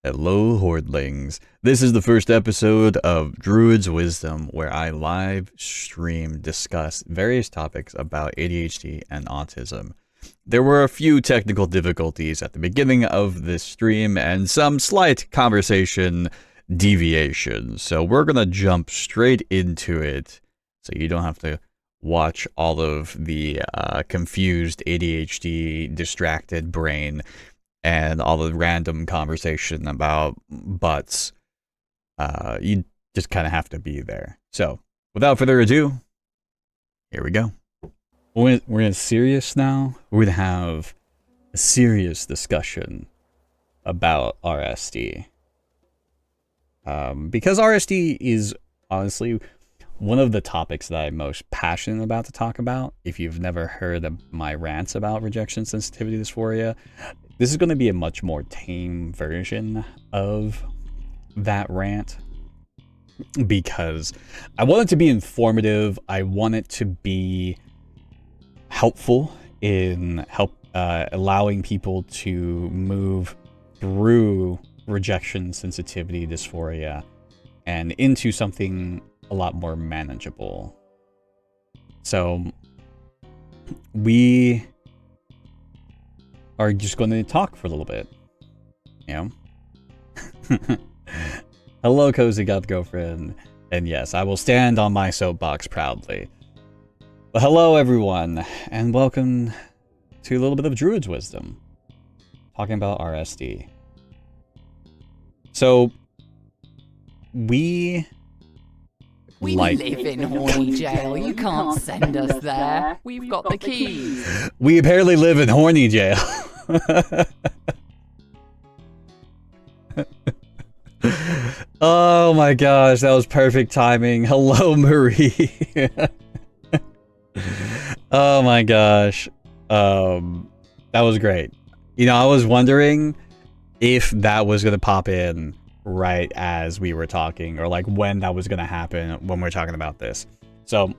Hello, Hordlings. This is the first episode of Druid's Wisdom, where I live stream discuss various topics about ADHD and autism. There were a few technical difficulties at the beginning of this stream and some slight conversation deviations, so we're gonna jump straight into it so you don't have to watch all of the confused ADHD distracted brain and all the random conversation about butts. You just kind of have to be there. So, without further ado, here we go. We're in serious now. We're going to have a serious discussion about RSD. Because RSD is honestly one of the topics that I'm most passionate about to talk about. If you've never heard of my rants about rejection sensitivity dysphoria, this is going to be a much more tame version of that rant because I want it to be informative. I want it to be helpful in allowing people to move through rejection sensitivity dysphoria and into something a lot more manageable. So we are just going to talk for a little bit, you know? Hello, Cozy Got Girlfriend. And yes, I will stand on my soapbox proudly. But hello, everyone, and welcome to a little bit of Druid's Wisdom, talking about RSD. So, we live in horny jail. You can't send us there. We've got the keys. We apparently live in horny jail. Oh my gosh, that was perfect timing. Hello, Marie. Oh my gosh. That was great. You know, I was wondering if that was gonna pop in right as we were talking, or like when that was gonna happen when we're talking about this. So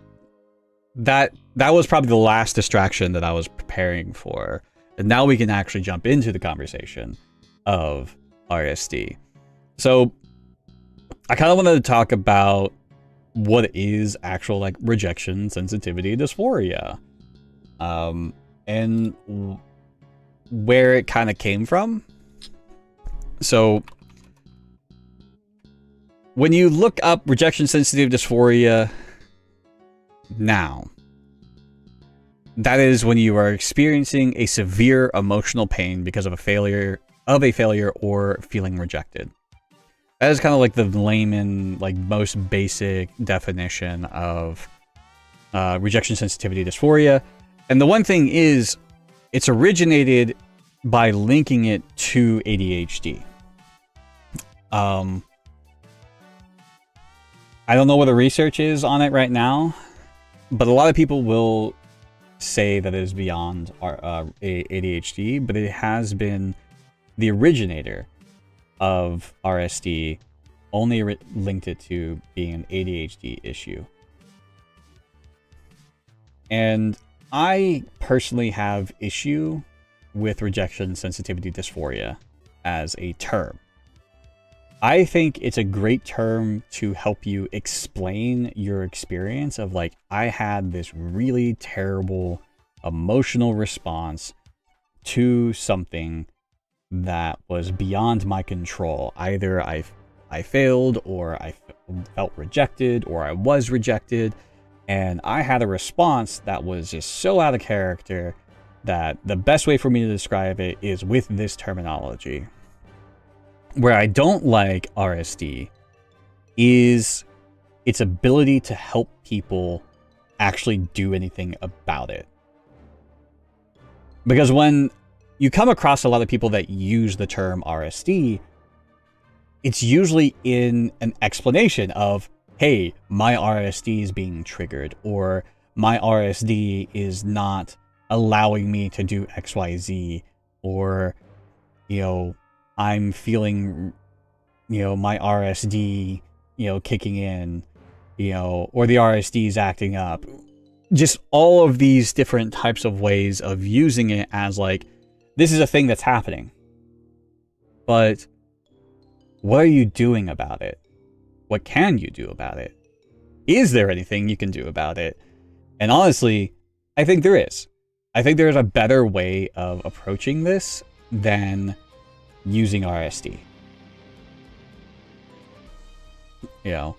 that was probably the last distraction that I was preparing for. And now we can actually jump into the conversation of RSD. So I kind of wanted to talk about what is actual like rejection sensitivity dysphoria, and where it kind of came from. So when you look up rejection sensitive dysphoria now, that is when you are experiencing a severe emotional pain because of a failure or feeling rejected. That is kind of like the layman, like most basic definition of rejection sensitivity dysphoria. And the one thing is, it's originated by linking it to ADHD. I don't know what the research is on it right now, but a lot of people will say that it is beyond ADHD, but it has been the originator of RSD, only linked it to being an ADHD issue. And I personally have issue with rejection sensitivity dysphoria as a term. I think it's a great term to help you explain your experience of like, I had this really terrible emotional response to something that was beyond my control. Either I failed, or I felt rejected, or I was rejected, and I had a response that was just so out of character that the best way for me to describe it is with this terminology. Where I don't like RSD is its ability to help people actually do anything about it. Because when you come across a lot of people that use the term RSD, it's usually in an explanation of, hey, my RSD is being triggered, or my RSD is not allowing me to do XYZ, or, you know, I'm feeling, you know, my RSD, you know, kicking in, you know, or the RSD is acting up. Just all of these different types of ways of using it as like, this is a thing that's happening. But what are you doing about it? What can you do about it? Is there anything you can do about it? And honestly, I think there is. I think there's a better way of approaching this than using RSD. You know,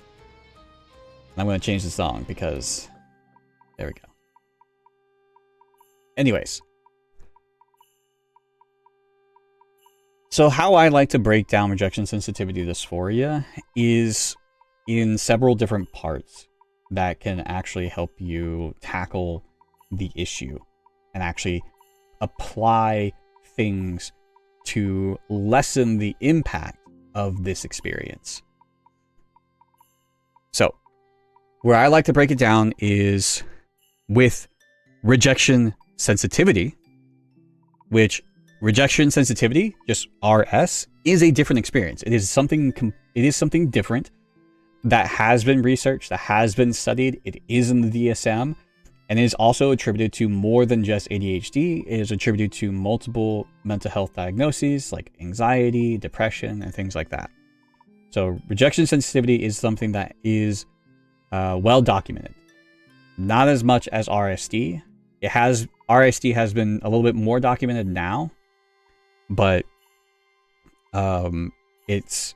I'm going to change the song because there we go. Anyways. So how I like to break down rejection sensitivity dysphoria is in several different parts that can actually help you tackle the issue and actually apply things to lessen the impact of this experience. So where I like to break it down is with rejection sensitivity, which rejection sensitivity, just RS, is a different experience. It is something different that has been researched, that has been studied. It is in the DSM, and it is also attributed to more than just ADHD. It is attributed to multiple mental health diagnoses like anxiety, depression, and things like that. So rejection sensitivity is something that is well documented. Not as much as RSD. RSD has been a little bit more documented now, but it's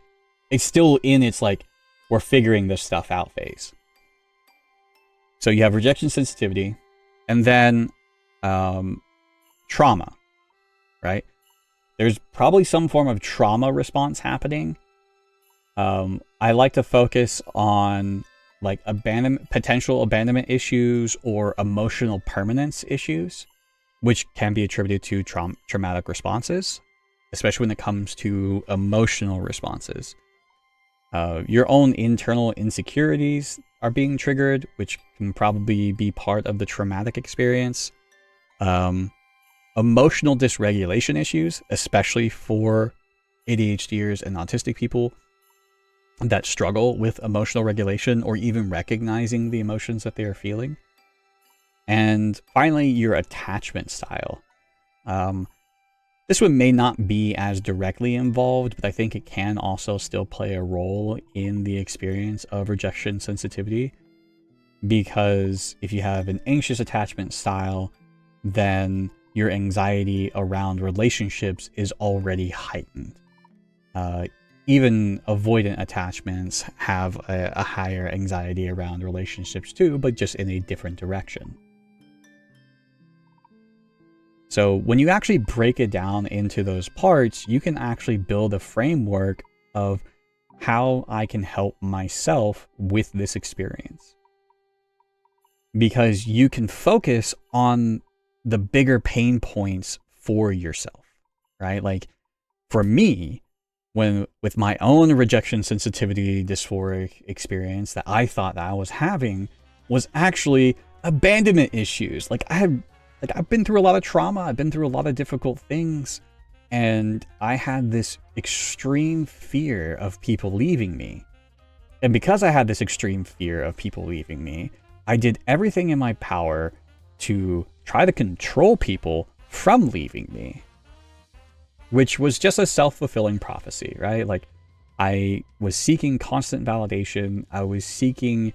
still in its like we're figuring this stuff out phase. So you have rejection sensitivity, and then trauma, right? There's probably some form of trauma response happening. I like to focus on like potential abandonment issues or emotional permanence issues, which can be attributed to traumatic responses, especially when it comes to emotional responses. Your own internal insecurities are being triggered, which can probably be part of the traumatic experience. Emotional dysregulation issues, especially for ADHDers and autistic people that struggle with emotional regulation or even recognizing the emotions that they are feeling. And finally, your attachment style. This one may not be as directly involved, but I think it can also still play a role in the experience of rejection sensitivity, because if you have an anxious attachment style, then your anxiety around relationships is already heightened. Even avoidant attachments have a higher anxiety around relationships too, but just in a different direction. So when you actually break it down into those parts, you can actually build a framework of how I can help myself with this experience. Because you can focus on the bigger pain points for yourself, right? Like for me, with my own rejection sensitivity dysphoric experience that I thought that I was having was actually abandonment issues. I've been through a lot of trauma. I've been through a lot of difficult things. And I had this extreme fear of people leaving me. And because I had this extreme fear of people leaving me, I did everything in my power to try to control people from leaving me, which was just a self-fulfilling prophecy, right? Like I was seeking constant validation. I was seeking,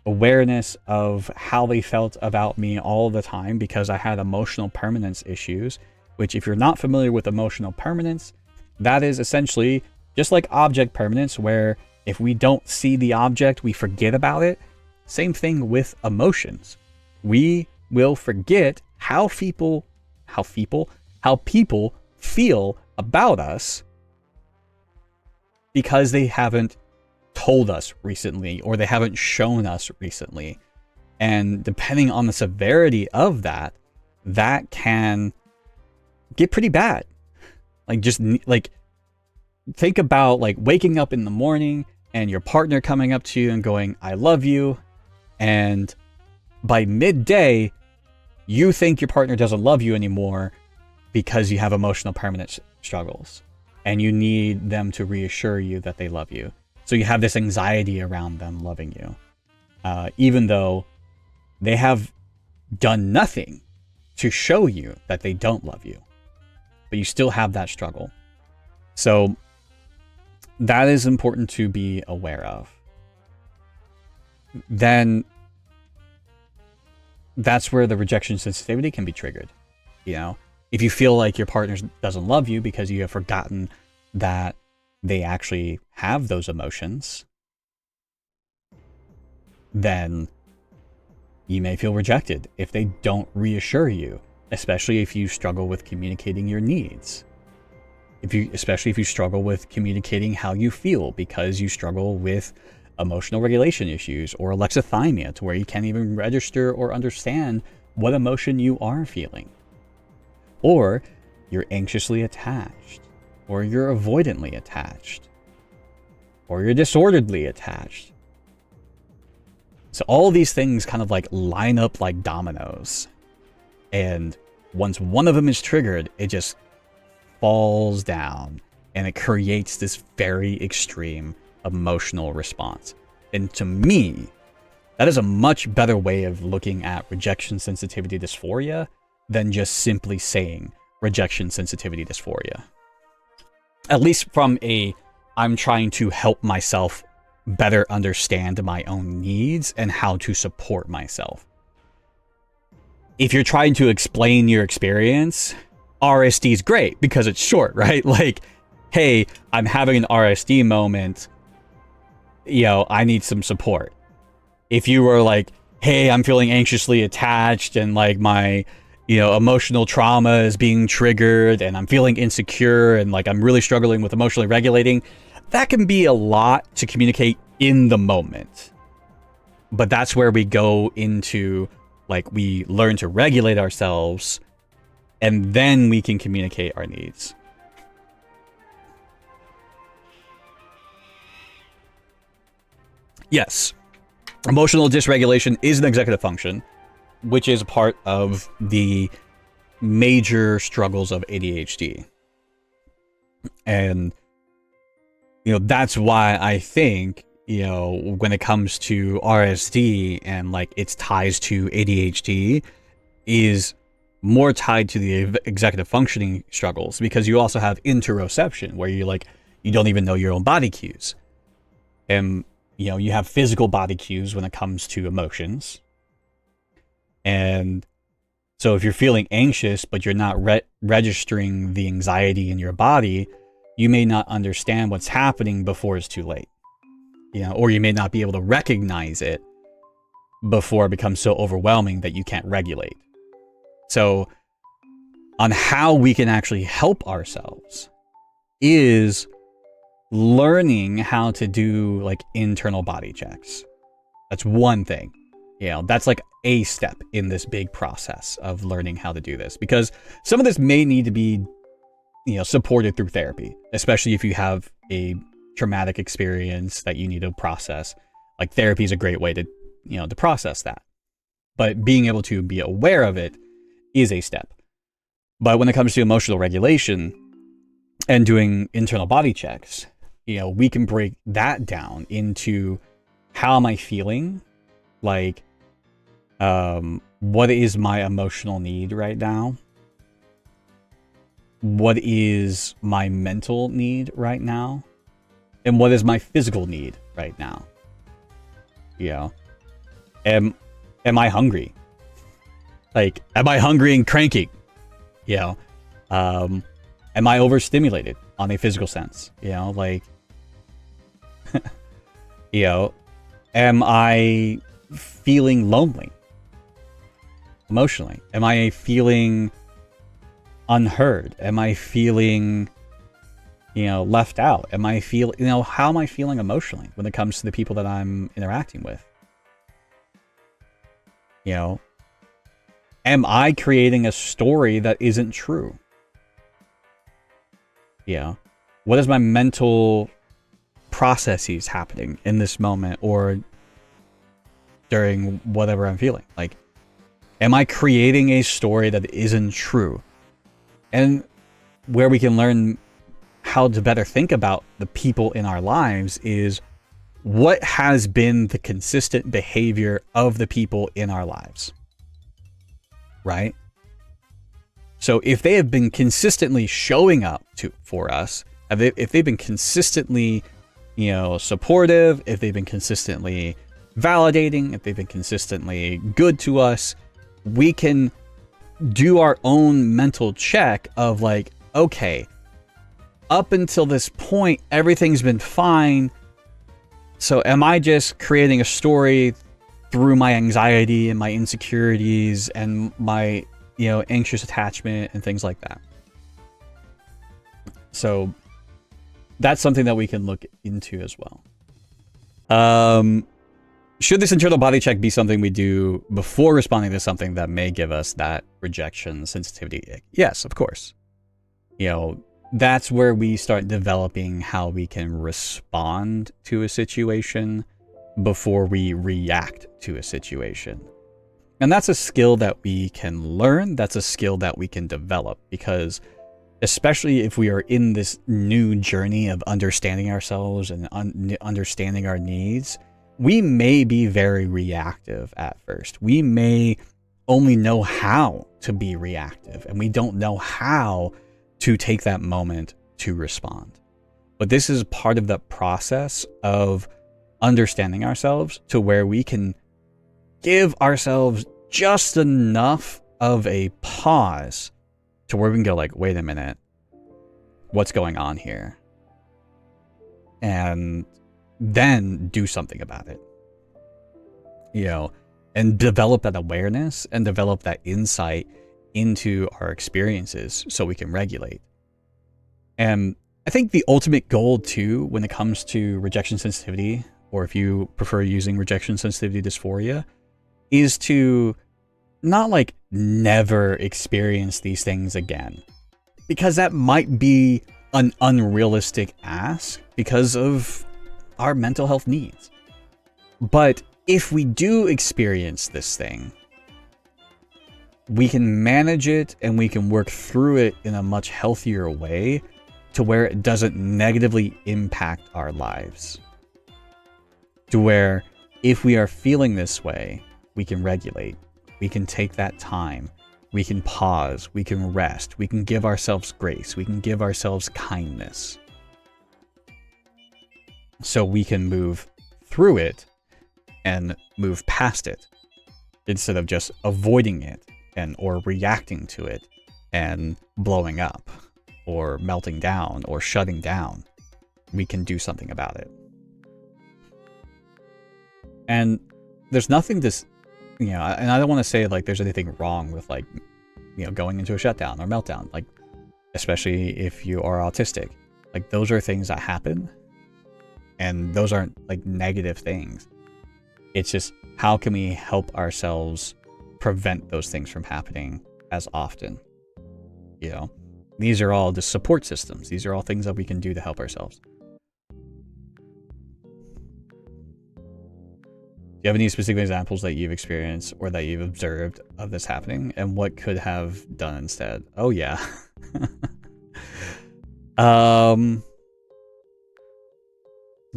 awareness of how they felt about me all the time because I had emotional permanence issues, which if you're not familiar with emotional permanence, that is essentially just like object permanence, where if we don't see the object, we forget about it. Same thing with emotions. We will forget how people feel about us because they haven't told us recently or they haven't shown us recently. And depending on the severity of that can get pretty bad. Think about waking up in the morning and your partner coming up to you and going, "I love you." And by midday, you think your partner doesn't love you anymore because you have emotional permanence struggles and you need them to reassure you that they love you. So you have this anxiety around them loving you, even though they have done nothing to show you that they don't love you, but you still have that struggle. So that is important to be aware of. Then that's where the rejection sensitivity can be triggered. You know, if you feel like your partner doesn't love you because you have forgotten that they actually have those emotions, then you may feel rejected if they don't reassure you, especially if you struggle with communicating your needs. Especially if you struggle with communicating how you feel because you struggle with emotional regulation issues or alexithymia, to where you can't even register or understand what emotion you are feeling. Or you're anxiously attached, or you're avoidantly attached, or you're disorderly attached. So all these things kind of like line up like dominoes. And once one of them is triggered, it just falls down and it creates this very extreme emotional response. And to me, that is a much better way of looking at rejection sensitivity dysphoria than just simply saying rejection sensitivity dysphoria. At least from I'm trying to help myself better understand my own needs and how to support myself. If you're trying to explain your experience, RSD is great because it's short, right? Like, hey, I'm having an RSD moment. You know, I need some support. If you were like, hey, I'm feeling anxiously attached and like my, emotional trauma is being triggered and I'm feeling insecure and like I'm really struggling with emotionally regulating, that can be a lot to communicate in the moment. But that's where we go into, like, we learn to regulate ourselves and then we can communicate our needs. Yes, emotional dysregulation is an executive function, which is part of the major struggles of ADHD. And, that's why I think, when it comes to RSD and like its ties to ADHD is more tied to the executive functioning struggles, because you also have interoception where you don't even know your own body cues. And, you have physical body cues when it comes to emotions. And so if you're feeling anxious, but you're not registering the anxiety in your body, you may not understand what's happening before it's too late. Or you may not be able to recognize it before it becomes so overwhelming that you can't regulate. So on how we can actually help ourselves is learning how to do like internal body checks. That's one thing. That's like a step in this big process of learning how to do this, because some of this may need to be, supported through therapy, especially if you have a traumatic experience that you need to process. Like, therapy is a great way to, to process that. But being able to be aware of it is a step. But when it comes to emotional regulation and doing internal body checks, we can break that down into how am I feeling? Like, what is my emotional need right now? What is my mental need right now? And what is my physical need right now? Am I hungry? Like, am I hungry and cranky? Am I overstimulated on a physical sense? Am I feeling lonely emotionally? Am I feeling unheard? Am I feeling, left out? Am I how am I feeling emotionally when it comes to the people that I'm interacting with? Am I creating a story that isn't true? What is my mental processes happening in this moment or during whatever I'm feeling? Like, am I creating a story that isn't true? And where we can learn how to better think about the people in our lives is what has been the consistent behavior of the people in our lives, right? So if they have been consistently showing up for us If they've been consistently, supportive, if they've been consistently validating, if they've been consistently good to us, we can do our own mental check of like, okay, up until this point, everything's been fine. So am I just creating a story through my anxiety and my insecurities and my, anxious attachment and things like that? So that's something that we can look into as well. Should this internal body check be something we do before responding to something that may give us that rejection sensitivity ick? Yes, of course. That's where we start developing how we can respond to a situation before we react to a situation. And that's a skill that we can learn. That's a skill that we can develop, because especially if we are in this new journey of understanding ourselves and understanding our needs, we may be very reactive at first. We may only know how to be reactive, and we don't know how to take that moment to respond. But this is part of the process of understanding ourselves to where we can give ourselves just enough of a pause to where we can go like, wait a minute, what's going on here? And then do something about it, and develop that awareness and develop that insight into our experiences so we can regulate. And I think the ultimate goal too, when it comes to rejection sensitivity, or if you prefer using rejection sensitivity dysphoria, is to not like never experience these things again, because that might be an unrealistic ask because of our mental health needs. But if we do experience this thing, we can manage it and we can work through it in a much healthier way to where it doesn't negatively impact our lives. To where if we are feeling this way, we can regulate, we can take that time, we can pause, we can rest, we can give ourselves grace, we can give ourselves kindness. So we can move through it and move past it instead of just avoiding it or reacting to it and blowing up or melting down or shutting down. We can do something about it. And there's nothing to, and I don't want to say like there's anything wrong with like, going into a shutdown or meltdown, like, especially if you are autistic. Like, those are things that happen, and those aren't like negative things. It's just, how can we help ourselves prevent those things from happening as often? These are all the support systems. These are all things that we can do to help ourselves. Do you have any specific examples that you've experienced or that you've observed of this happening, and what could have done instead? Oh yeah.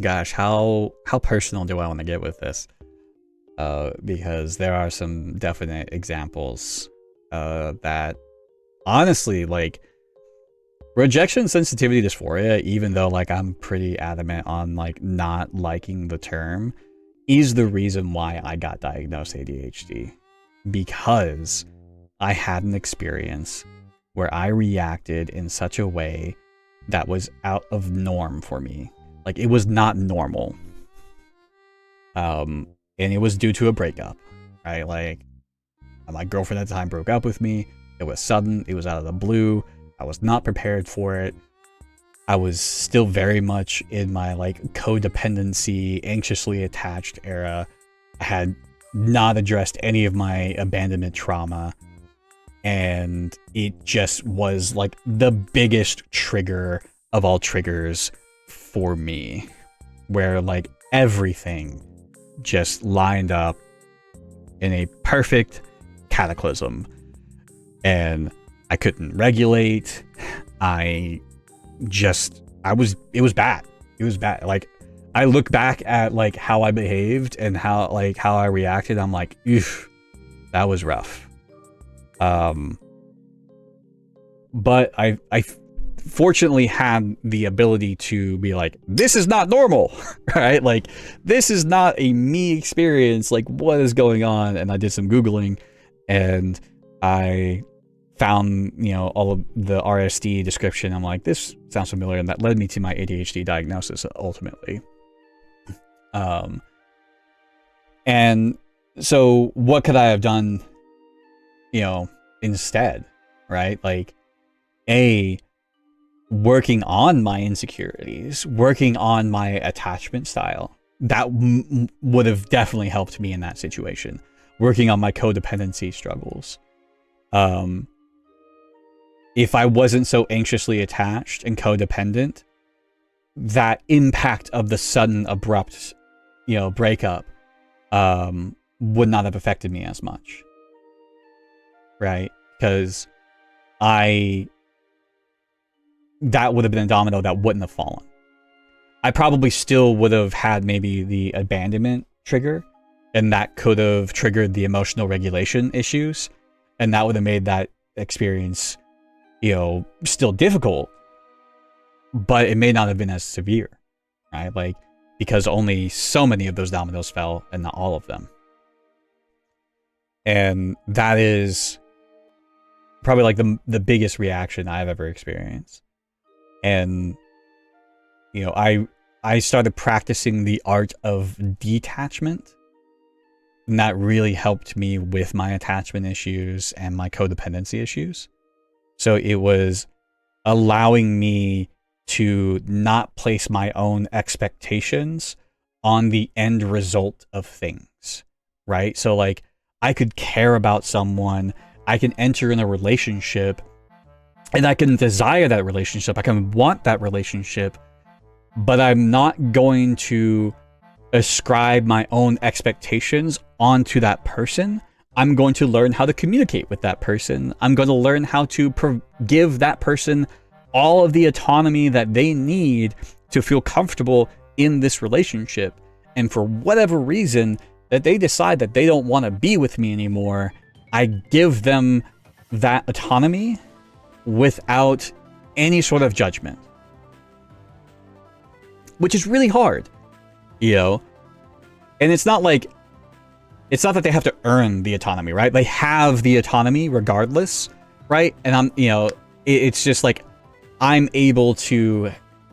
Gosh, how personal do I want to get with this? Because there are some definite examples that honestly, like, rejection sensitivity dysphoria, even though like I'm pretty adamant on like not liking the term, is the reason why I got diagnosed ADHD. Because I had an experience where I reacted in such a way that was out of norm for me. Like, it was not normal. And it was due to a breakup, right? Like, my girlfriend at the time broke up with me. It was sudden. It was out of the blue. I was not prepared for it. I was still very much in my like codependency, anxiously attached era. I had not addressed any of my abandonment trauma. And it just was like the biggest trigger of all triggers for me, where like everything just lined up in a perfect cataclysm, and I couldn't regulate. It was bad. It was bad. Like, I look back at like how I behaved and how I reacted. I'm like, oof, that was rough. But I fortunately had the ability to be like, this is not normal, right? Like, this is not a me experience. Like, what is going on? And I did some Googling, and I found, you know, all of the RSD description. I'm like, this sounds familiar, and that led me to my ADHD diagnosis ultimately. And so what could I have done, you know, instead, right? Like, working on my insecurities, working on my attachment style. That would have definitely helped me in that situation. Working on my codependency struggles. If I wasn't so anxiously attached and codependent, that impact of the sudden abrupt, you know, breakup would not have affected me as much. Right? Because that would have been a domino that wouldn't have fallen. I probably still would have had maybe the abandonment trigger, and that could have triggered the emotional regulation issues, and that would have made that experience, you know, still difficult, but it may not have been as severe, right? Like, because only so many of those dominoes fell and not all of them. And that is probably like the biggest reaction I've ever experienced. And, you know, I started practicing the art of detachment, and that really helped me with my attachment issues and my codependency issues. So it was allowing me to not place my own expectations on the end result of things, right? So like, I could care about someone, I can enter in a relationship, and I can desire that relationship, I can want that relationship, but I'm not going to ascribe my own expectations onto that person. I'm going to learn how to communicate with that person. I'm going to learn how to give that person all of the autonomy that they need to feel comfortable in this relationship. And for whatever reason that they decide that they don't want to be with me anymore, I give them that autonomy without any sort of judgment, which is really hard, you know. And it's not that they have to earn the autonomy, right? They have the autonomy regardless, right? And I'm, you know, it's just like, I'm able to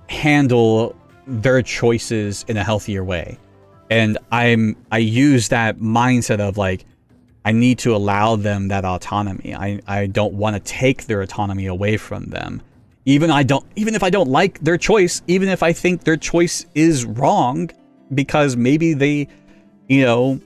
handle their choices in a healthier way. And I use that mindset of like, I need to allow them that autonomy. I don't want to take their autonomy away from them. Even if I don't like their choice, even if I think their choice is wrong, because maybe they, you know,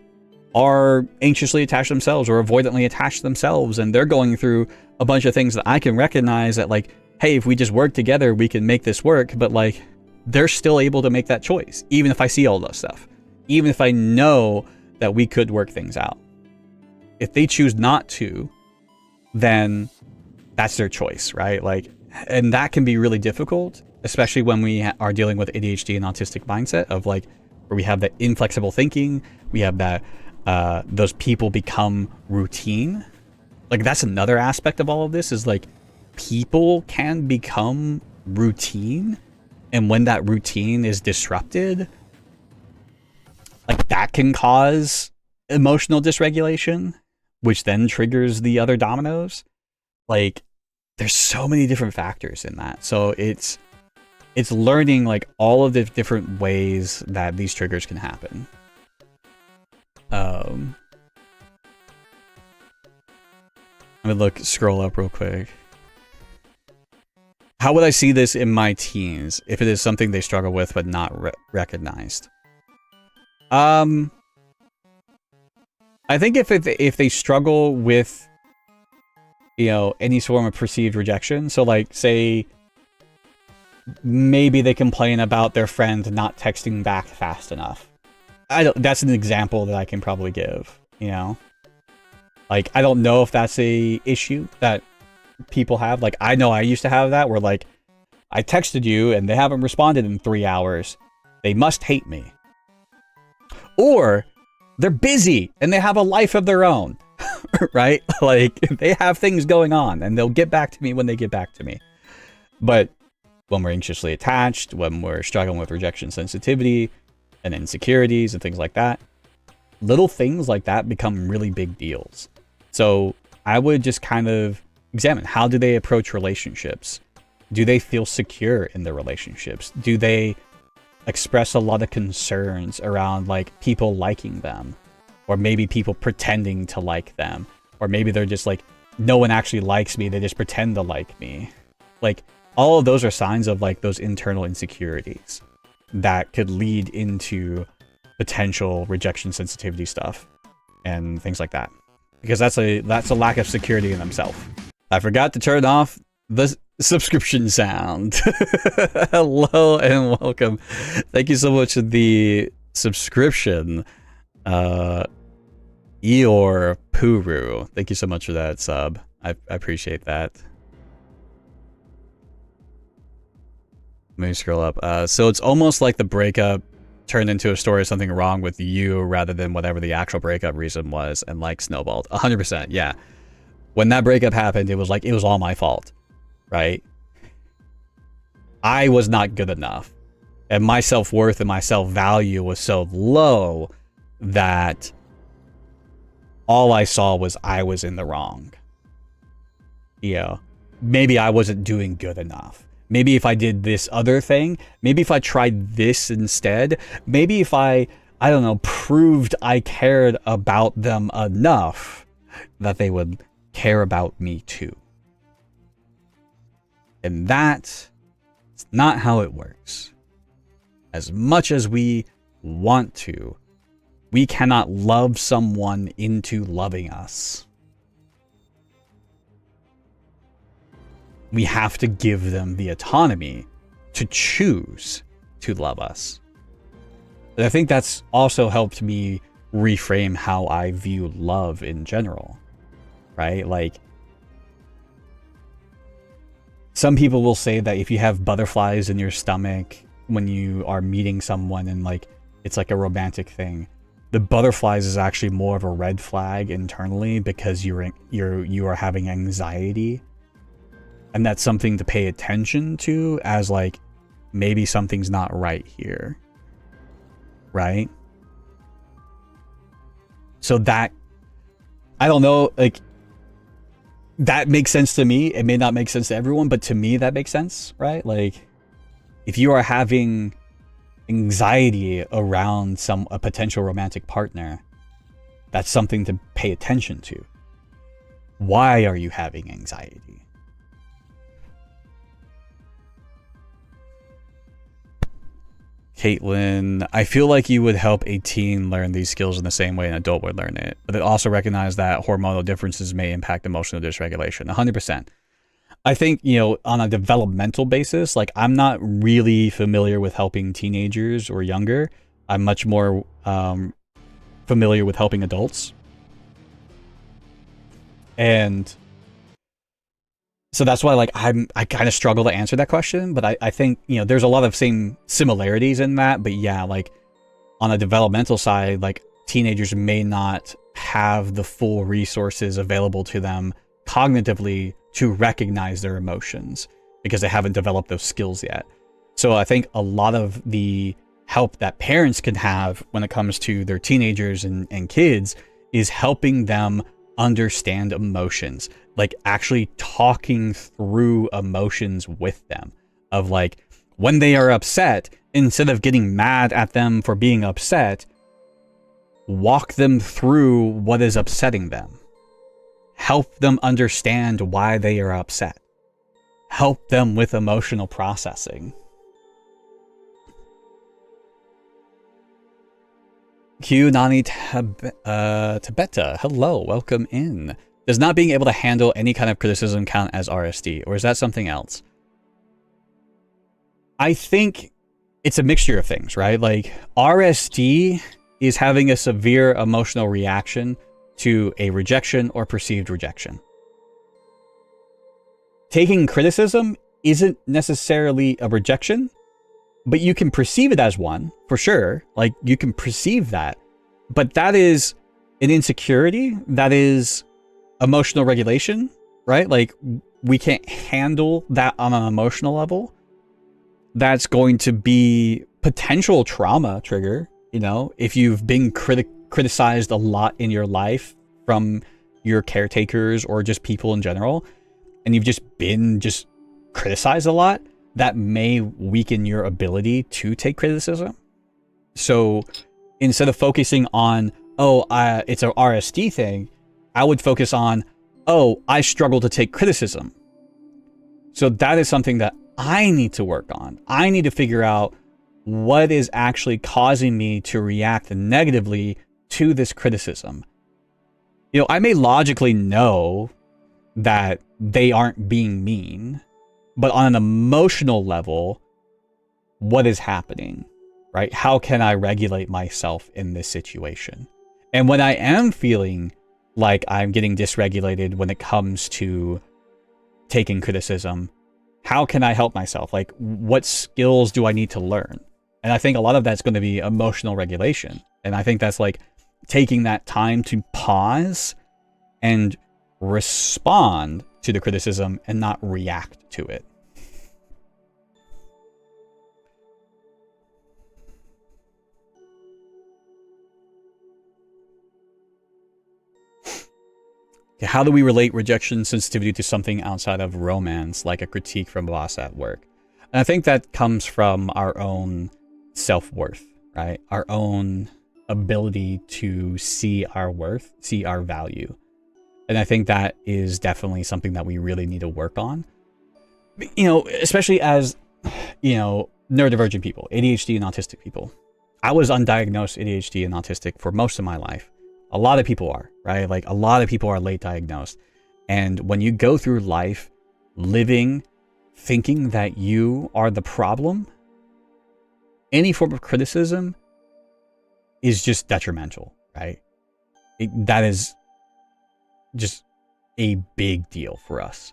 are anxiously attached themselves or avoidantly attached themselves, and they're going through a bunch of things that I can recognize that like, hey, if we just work together, we can make this work. But like, they're still able to make that choice, even if I see all that stuff, even if I know that we could work things out. If they choose not to, then that's their choice, right? Like, and that can be really difficult, especially when we are dealing with ADHD and autistic mindset of like, where we have that inflexible thinking, we have that, those people become routine. Like, that's another aspect of all of this, is like, people can become routine, and when that routine is disrupted, like, that can cause emotional dysregulation, which then triggers the other dominoes. Like, there's so many different factors in that. So it's learning like all of the different ways that these triggers can happen. I'm gonna scroll up real quick. How would I see this in my teens if it is something they struggle with but not recognized? I think if they struggle with, you know, any sort of perceived rejection, so like, say maybe they complain about their friend not texting back fast enough. That's an example that I can probably give, you know. Like, I don't know if that's a issue that people have. Like, I know I used to have that, where like, I texted you and they haven't responded in 3 hours. They must hate me. Or they're busy and they have a life of their own, right? Like, they have things going on and they'll get back to me when they get back to me. But when we're anxiously attached, when we're struggling with rejection sensitivity and insecurities and things like that, little things like that become really big deals. So I would just kind of examine, how do they approach relationships? Do they feel secure in their relationships? Do they express a lot of concerns around like people liking them, or maybe people pretending to like them, or maybe they're just like, no one actually likes me, they just pretend to like me? Like, all of those are signs of like those internal insecurities that could lead into potential rejection sensitivity stuff and things like that, because that's a lack of security in themselves. I forgot to turn off the subscription sound. Hello and welcome. Thank you so much for the subscription, Eeyore Puru. Thank you so much for that sub. I appreciate that. Let me scroll up. So it's almost like the breakup turned into a story of something wrong with you rather than whatever the actual breakup reason was, and like snowballed. 100%, yeah. When that breakup happened, it was like, it was all my fault, right? I was not good enough, and my self-worth and my self-value was so low that all I saw was I was in the wrong. You know, maybe I wasn't doing good enough. Maybe if I did this other thing, maybe if I tried this instead, maybe if I don't know, proved I cared about them enough that they would care about me too. And that's not how it works. As much as we want to, we cannot love someone into loving us. We have to give them the autonomy to choose to love us. And I think that's also helped me reframe how I view love in general, right? Like, some people will say that if you have butterflies in your stomach when you are meeting someone and like it's like a romantic thing, the butterflies is actually more of a red flag internally because you are having anxiety. And that's something to pay attention to, as like, maybe something's not right here, right? So that, I don't know, like, that makes sense to me. It may not make sense to everyone, but to me that makes sense, right? Like, if you are having anxiety around a potential romantic partner, that's something to pay attention to. Why are you having anxiety? Caitlin, I feel like you would help a teen learn these skills in the same way an adult would learn it, but it also recognize that hormonal differences may impact emotional dysregulation. 100%. I think, you know, on a developmental basis, like, I'm not really familiar with helping teenagers or younger. I'm much more familiar with helping adults. And so that's why, like, I kind of struggle to answer that question, but I think, you know, there's a lot of same similarities in that. But yeah, like, on a developmental side, like, teenagers may not have the full resources available to them cognitively to recognize their emotions because they haven't developed those skills yet. So I think a lot of the help that parents can have when it comes to their teenagers and kids is helping them understand emotions, like actually talking through emotions with them, of like, when they are upset, instead of getting mad at them for being upset, walk them through what is upsetting them. Help them understand why they are upset. Help them with emotional processing. Q Nani Tabeta, hello, welcome in. Does not being able to handle any kind of criticism count as RSD, or is that something else? I think it's a mixture of things, right? Like, RSD is having a severe emotional reaction to a rejection or perceived rejection. Taking criticism isn't necessarily a rejection, but you can perceive it as one, for sure. Like, you can perceive that. But that is an insecurity. That is emotional regulation, right? Like, we can't handle that on an emotional level, that's going to be potential trauma trigger. You know, if you've been criticized a lot in your life from your caretakers or just people in general, and you've just been criticized a lot, that may weaken your ability to take criticism. So instead of focusing on, oh, it's an RSD thing, I would focus on, oh, I struggle to take criticism. So that is something that I need to work on. I need to figure out what is actually causing me to react negatively to this criticism. You know, I may logically know that they aren't being mean, but on an emotional level, what is happening, right? How can I regulate myself in this situation? And when I am feeling like I'm getting dysregulated when it comes to taking criticism, how can I help myself? Like, what skills do I need to learn? And I think a lot of that's going to be emotional regulation. And I think that's like taking that time to pause and respond to the criticism and not react to it. How do we relate rejection sensitivity to something outside of romance, like a critique from a boss at work? And I think that comes from our own self-worth, right? Our own ability to see our worth, see our value. And I think that is definitely something that we really need to work on. You know, especially as, you know, neurodivergent people, ADHD and autistic people. I was undiagnosed ADHD and autistic for most of my life. A lot of people are, right? Like, a lot of people are late diagnosed. And when you go through life living, thinking that you are the problem, any form of criticism is just detrimental, right? That is just a big deal for us,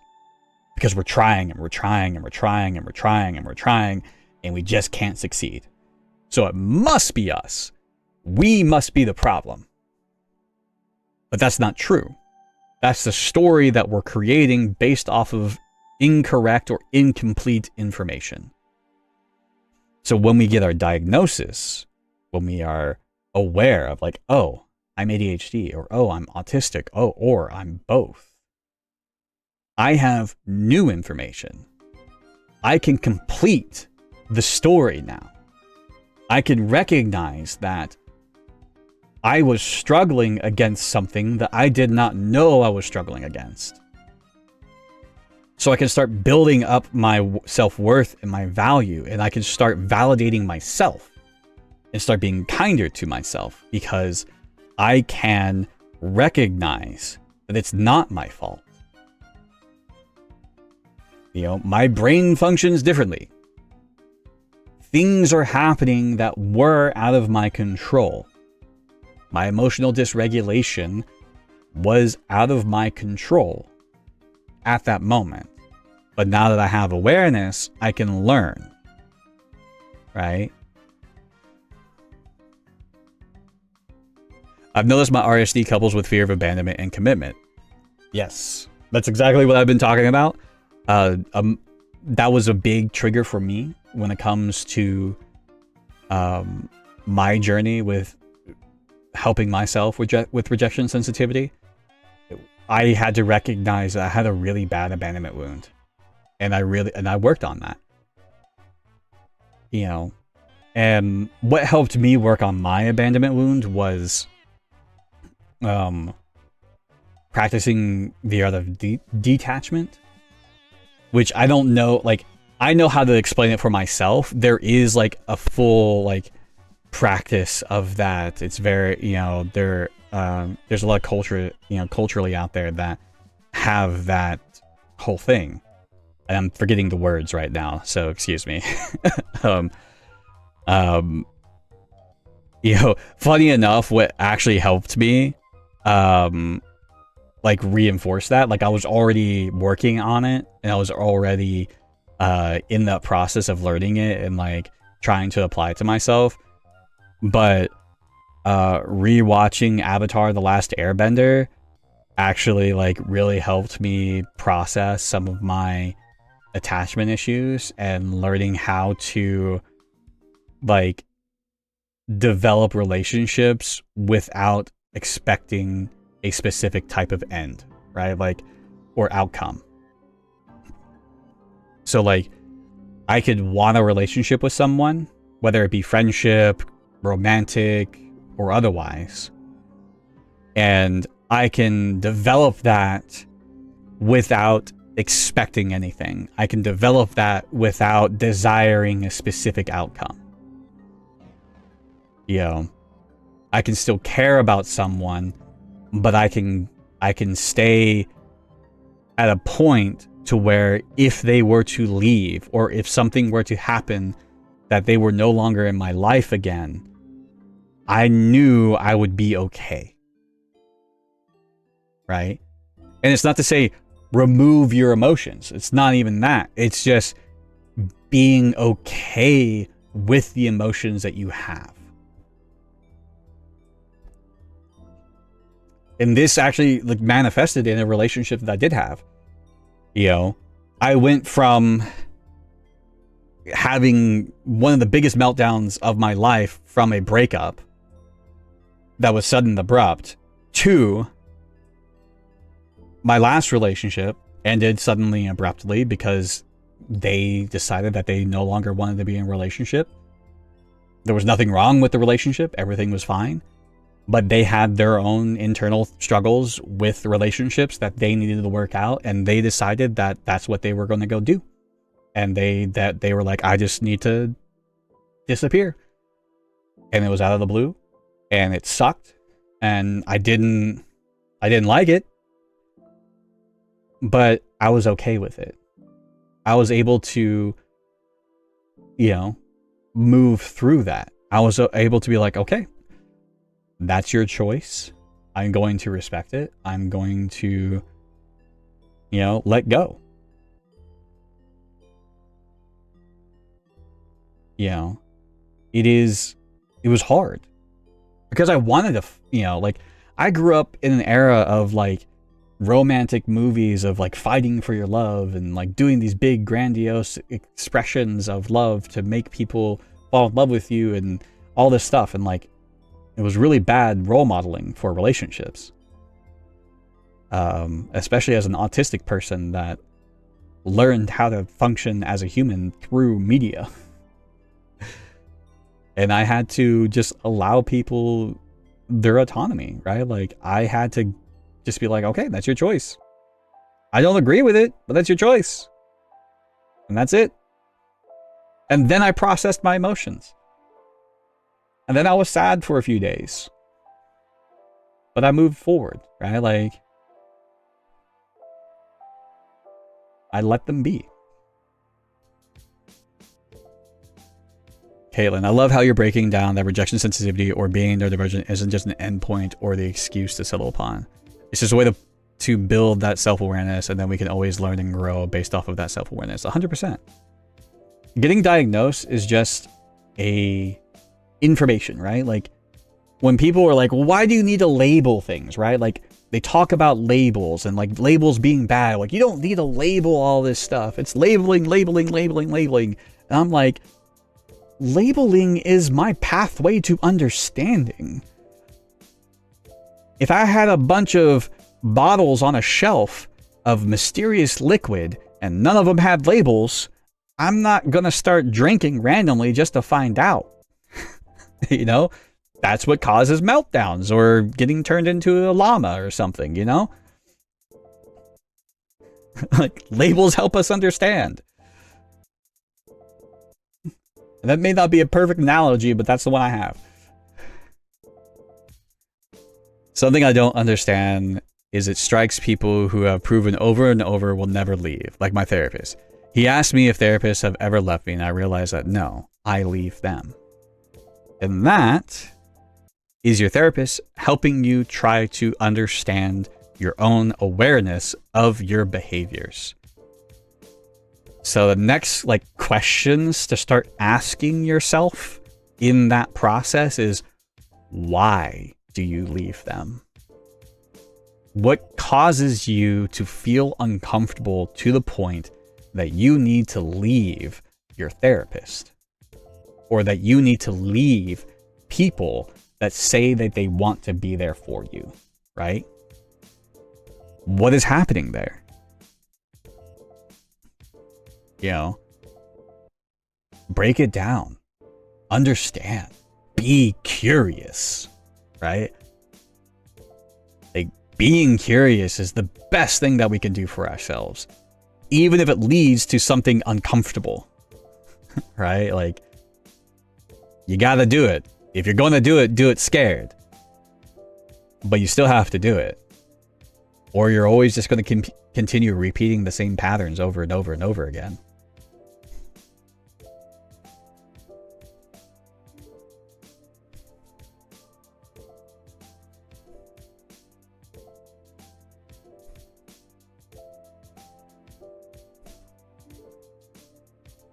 because we're trying and we're trying and we're trying and we're trying and we're trying, and we just can't succeed. So it must be us. We must be the problem. But that's not true. That's the story that we're creating based off of incorrect or incomplete information. So when we get our diagnosis, when we are aware of like, oh, I'm ADHD, or oh, I'm autistic, oh, or I'm both, I have new information. I can complete the story now. I can recognize that I was struggling against something that I did not know I was struggling against. So I can start building up my self-worth and my value, and I can start validating myself and start being kinder to myself, because I can recognize that it's not my fault. You know, my brain functions differently. Things are happening that were out of my control. My emotional dysregulation was out of my control at that moment. But now that I have awareness, I can learn, right? I've noticed my RSD couples with fear of abandonment and commitment. Yes, that's exactly what I've been talking about. That was a big trigger for me when it comes to my journey with helping myself with rejection sensitivity. I had to recognize that I had a really bad abandonment wound, and I worked on that. You know, and what helped me work on my abandonment wound was practicing the art of detachment, which I don't know, like, I know how to explain it for myself. There is like a full like practice of that. It's very, you know, there's a lot of culture, you know, culturally out there that have that whole thing. And I'm forgetting the words right now, so excuse me. You know, funny enough, what actually helped me like reinforce that, like, I was already working on it, and I was already in that process of learning it and like trying to apply it to myself. But rewatching Avatar: The Last Airbender actually like really helped me process some of my attachment issues and learning how to like develop relationships without expecting a specific type of end, right? Like, or outcome. So like I could want a relationship with someone, whether it be friendship, romantic, or otherwise, and I can develop that without expecting anything. I can develop that without desiring a specific outcome. You know, I can still care about someone, but I can stay at a point to where if they were to leave, or if something were to happen that they were no longer in my life again, I knew I would be okay. Right? And it's not to say remove your emotions. It's not even that. It's just being okay with the emotions that you have. And this actually like manifested in a relationship that I did have. You know, I went from having one of the biggest meltdowns of my life from a breakup that was sudden and abrupt to my last relationship ended suddenly and abruptly because they decided that they no longer wanted to be in a relationship. There was nothing wrong with the relationship. Everything was fine. But they had their own internal struggles with relationships that they needed to work out. And they decided that that's what they were going to go do. And they were like, I just need to disappear. And it was out of the blue. And it sucked. And I didn't like it. But I was okay with it. I was able to, you know, move through that. I was able to be like, okay, that's your choice. I'm going to respect it. I'm going to, you know, let go. You know, it was hard because I wanted to, you know, like I grew up in an era of like romantic movies of like fighting for your love and like doing these big grandiose expressions of love to make people fall in love with you and all this stuff. And like, it was really bad role modeling for relationships. Especially as an autistic person that learned how to function as a human through media. And I had to just allow people their autonomy, right? Like I had to just be like, okay, that's your choice. I don't agree with it, but that's your choice. And that's it. And then I processed my emotions. And then I was sad for a few days. But I moved forward, right? Like, I let them be. Caitlin, I love how you're breaking down that rejection sensitivity or being neurodivergent isn't just an endpoint or the excuse to settle upon. It's just a way to build that self-awareness, and then we can always learn and grow based off of that self-awareness. 100%. Getting diagnosed is just a information, right? Like when people are like, well, why do you need to label things, right? Like they talk about labels and like labels being bad. Like you don't need to label all this stuff. It's labeling. And I'm like, labeling is my pathway to understanding. If I had a bunch of bottles on a shelf of mysterious liquid and none of them had labels, I'm not going to start drinking randomly just to find out. You know, that's what causes meltdowns or getting turned into a llama or something, you know? Like, labels help us understand. And that may not be a perfect analogy, but that's the one I have. Something I don't understand is it strikes people who have proven over and over will never leave, like my therapist. He asked me if therapists have ever left me, and I realized that no, I leave them. And that is your therapist helping you try to understand your own awareness of your behaviors. So the next questions to start asking yourself in that process is, why do you leave them? What causes you to feel uncomfortable to the point that you need to leave your therapist? Or that you need to leave people that say that they want to be there for you, right? What is happening there? You know, break it down. Understand. Be curious, right? Like, being curious is the best thing that we can do for ourselves, even if it leads to something uncomfortable, right? Like, you gotta do it. If you're gonna do it scared. But you still have to do it. Or you're always just gonna continue repeating the same patterns over and over and over again.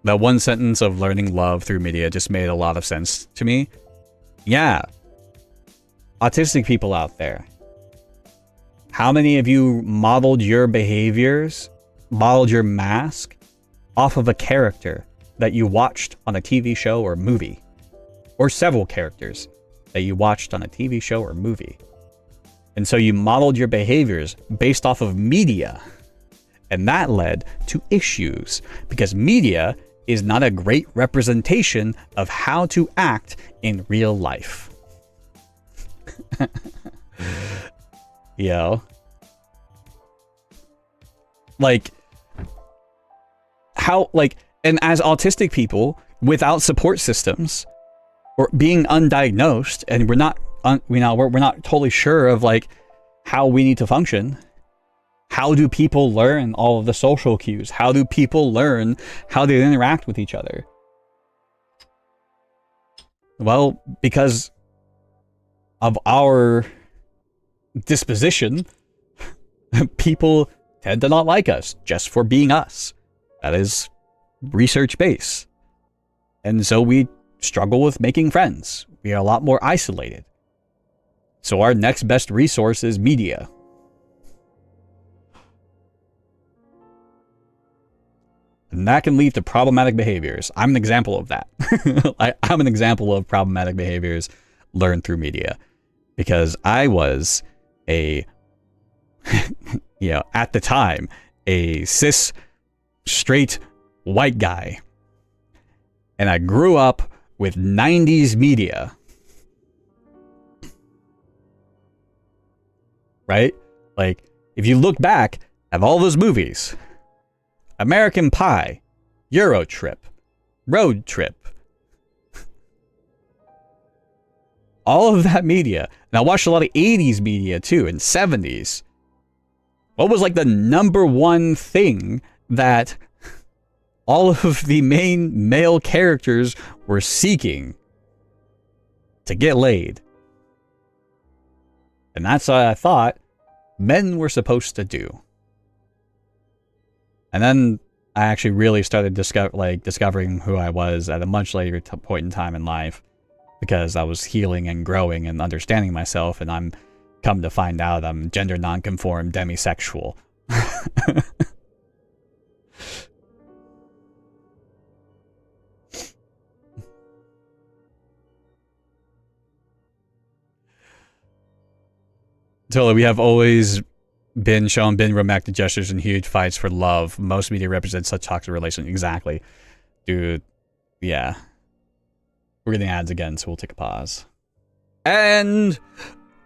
That one sentence of learning love through media just made a lot of sense to me. Yeah. Autistic people out there. How many of you modeled your behaviors, modeled your mask off of a character that you watched on a TV show or movie? Or several characters that you watched on a TV show or movie. And so you modeled your behaviors based off of media. And that led to issues because media is not a great representation of how to act in real life. Yo. Like, how, like, and as autistic people, without support systems, or being undiagnosed, and we're not totally sure of, like, how we need to function. How do people learn all of the social cues? How do people learn how they interact with each other? Well, because of our disposition, people tend to not like us just for being us. That is research-based. And so we struggle with making friends. We are a lot more isolated. So our next best resource is media. And that can lead to problematic behaviors. I'm an example of that. I'm an example of problematic behaviors learned through media. Because I was a, you know, at the time, a cis, straight, white guy. And I grew up with 90s media. Right? Like, if you look back at all those movies, American Pie, Euro Trip, Road Trip. All of that media. And I watched a lot of 80s media too, and 70s. What was like the number one thing that all of the main male characters were seeking? To get laid. And that's what I thought men were supposed to do. And then I actually really started discovering who I was at a much later point in time in life, because I was healing and growing and understanding myself, and I'm come to find out I'm gender nonconform demisexual. Totally, we have always been romantic gestures and huge fights for love. Most media represents such toxic relations. Exactly. Dude, yeah. We're getting ads again, so we'll take a pause. And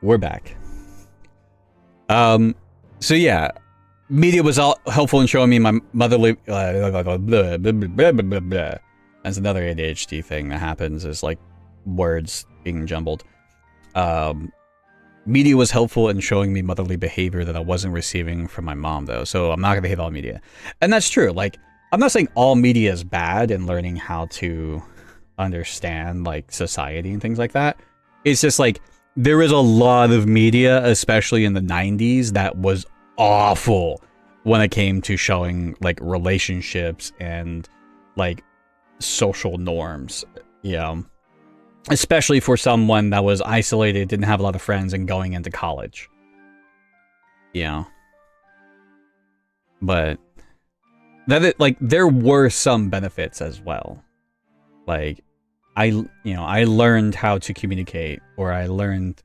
we're back. So yeah, media was all helpful in showing me my motherly... That's another ADHD thing that happens, is like words being jumbled. Media was helpful in showing me motherly behavior that I wasn't receiving from my mom, though. So I'm not going to hate all media. And that's true. Like, I'm not saying all media is bad in learning how to understand, like, society and things like that. It's just, like, there is a lot of media, especially in the 90s, that was awful when it came to showing, like, relationships and, like, social norms, you know? Especially for someone that was isolated, didn't have a lot of friends, and going into college. you know, but like there were some benefits as well. Like I learned how to communicate, or I learned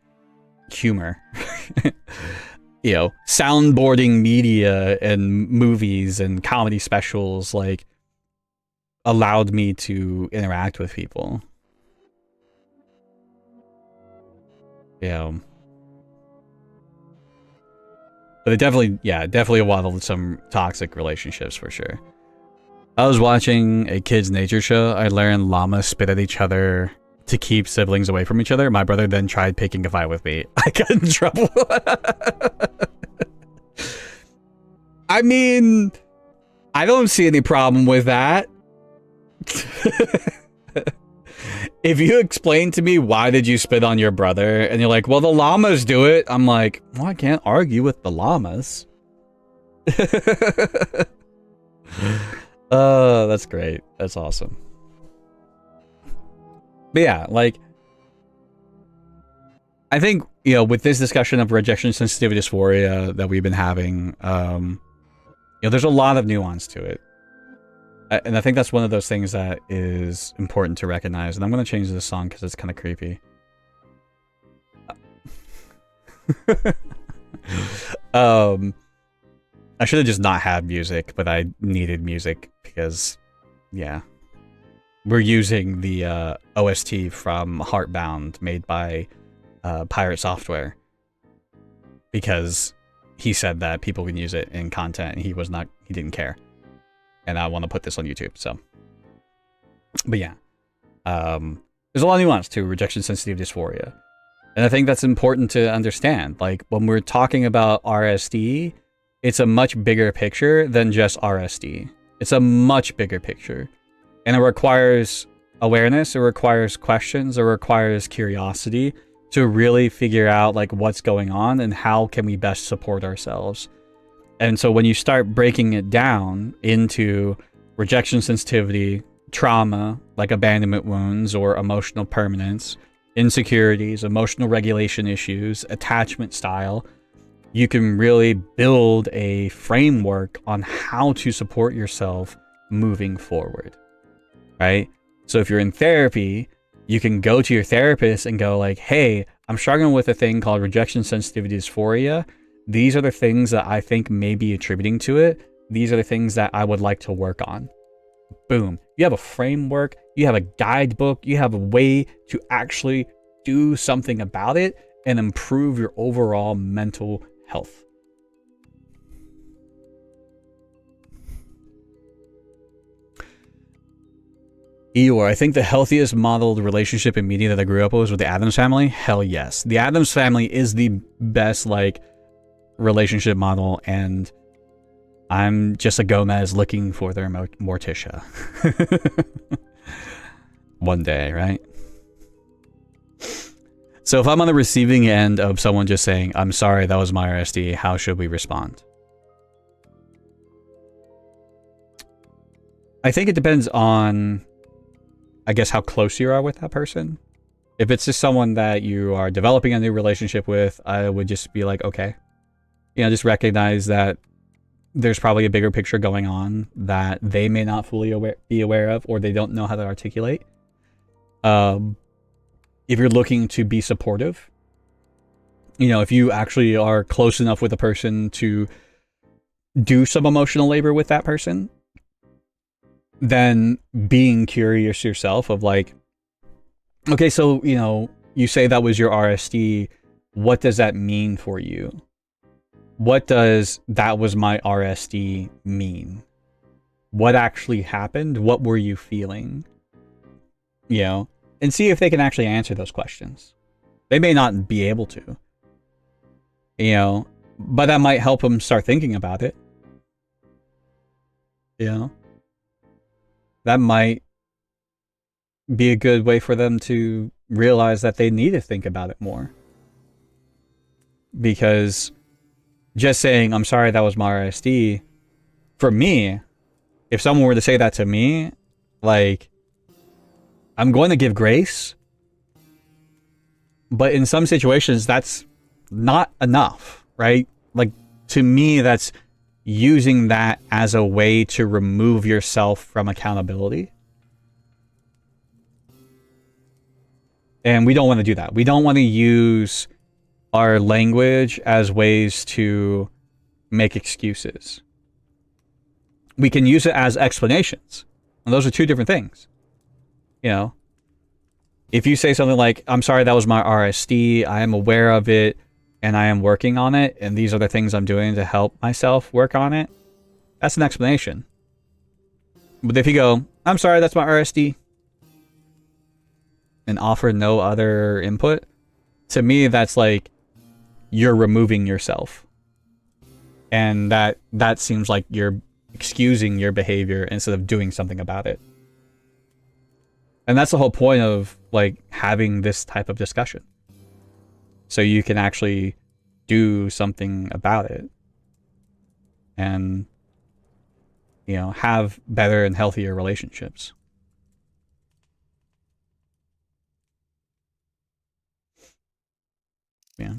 humor. Soundboarding media and movies and comedy specials like allowed me to interact with people. But it definitely modeled some toxic relationships for sure. I was watching a kids' nature show. I learned llamas spit at each other to keep siblings away from each other. My brother then tried picking a fight with me. I got in trouble. I mean, I don't see any problem with that. If you explain to me why did you spit on your brother, and you're like, well, the llamas do it, I'm like, well, I can't argue with the llamas. Oh, that's great. That's awesome. But yeah, like, I think, with this discussion of rejection sensitivity dysphoria that we've been having, there's a lot of nuance to it. And I think that's one of those things that is important to recognize. And I'm going to change this song because it's kind of creepy. I should have just not had music, but I needed music because, yeah. We're using the OST from Heartbound made by Pirate Software because he said that people can use it in content and he didn't care. And I want to put this on YouTube, so. But yeah. There's a lot of nuance to rejection sensitivity dysphoria. And I think that's important to understand. Like, when we're talking about RSD, it's a much bigger picture than just RSD. It's a much bigger picture. And it requires awareness, it requires questions, it requires curiosity to really figure out like what's going on and how can we best support ourselves. And so when you start breaking it down into rejection sensitivity, trauma, like abandonment wounds or emotional permanence, insecurities, emotional regulation issues, attachment style, you can really build a framework on how to support yourself moving forward, right? So if you're in therapy, you can go to your therapist and go like, hey, I'm struggling with a thing called rejection sensitivity dysphoria. These are the things that I think may be attributing to it. These are the things that I would like to work on. Boom. You have a framework, you have a guidebook, you have a way to actually do something about it and improve your overall mental health. Eeyore, I think the healthiest modeled relationship in media that I grew up with was the Addams Family. Hell yes. The Addams Family is the best, like, relationship model, and I'm just a Gomez looking for their Morticia. One day, right? So if I'm on the receiving end of someone just saying, I'm sorry, that was my RSD, how should we respond? I think it depends on, I guess, how close you are with that person. If it's just someone that you are developing a new relationship with, I would just be like, okay. Just recognize that there's probably a bigger picture going on that they may not fully be aware of, or they don't know how to articulate. If you're looking to be supportive, if you actually are close enough with a person to do some emotional labor with that person, then being curious yourself of like, okay, so, you say that was your RSD. What does that mean for you? What does that was my RSD mean? What actually happened? What were you feeling? And see if they can actually answer those questions. They may not be able to, but that might help them start thinking about it. That might be a good way for them to realize that they need to think about it more. Because just saying, I'm sorry, that was my RSD, for me, if someone were to say that to me, like, I'm going to give grace, but in some situations, that's not enough, right? Like, to me, that's using that as a way to remove yourself from accountability. And we don't want to do that. We don't want to use our language as ways to make excuses. We can use it as explanations. And those are two different things. You know, if you say something like, I'm sorry, that was my RSD, I am aware of it, and I am working on it, and these are the things I'm doing to help myself work on it, that's an explanation. But if you go, I'm sorry, that's my RSD, and offer no other input, to me, that's like you're removing yourself. And that seems like you're excusing your behavior instead of doing something about it. And that's the whole point of like having this type of discussion. So you can actually do something about it and, you know, have better and healthier relationships. Yeah.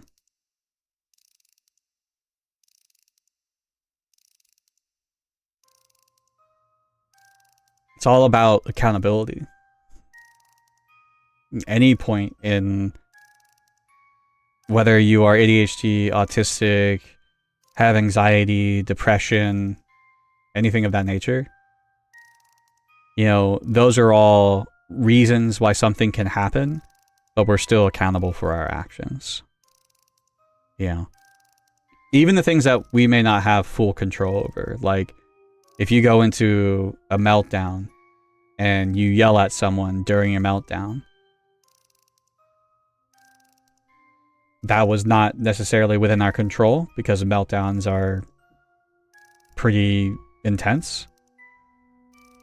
It's all about accountability. Any point in whether you are ADHD, autistic, have anxiety, depression, anything of that nature, you know, those are all reasons why something can happen, but we're still accountable for our actions. You know, even the things that we may not have full control over, like if you go into a meltdown and you yell at someone during your meltdown, that was not necessarily within our control because meltdowns are pretty intense.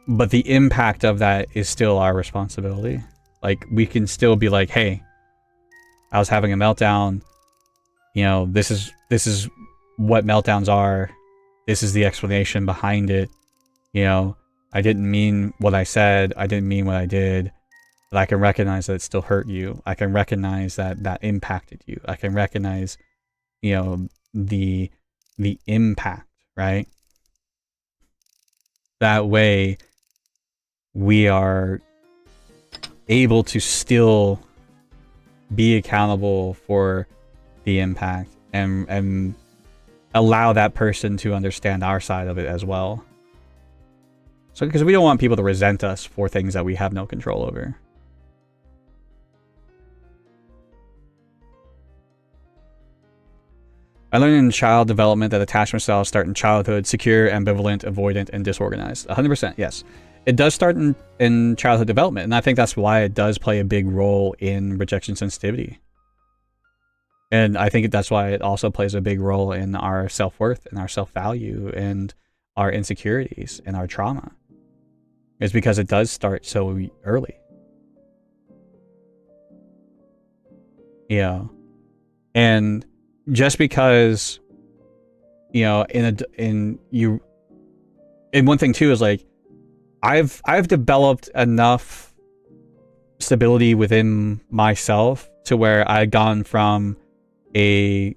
But the impact of that is still our responsibility. Like, we can still be like, hey, I was having a meltdown. You know, this is what meltdowns are. This is the explanation behind it. You know, I didn't mean what I said. I didn't mean what I did. But I can recognize that it still hurt you. I can recognize that that impacted you. I can recognize, you know, the impact, right? That way, we are able to still be accountable for the impact and allow that person to understand our side of it as well. So, because we don't want people to resent us for things that we have no control over. I learned in child development that attachment styles start in childhood: secure, ambivalent, avoidant, and disorganized. 100%, yes. It does start in childhood development, and I think that's why it does play a big role in rejection sensitivity. And I think that's why it also plays a big role in our self-worth and our self-value and our insecurities and our trauma. It's because it does start so early. Yeah. And just because, you know, and one thing too is like, I've developed enough stability within myself to where I've gone from a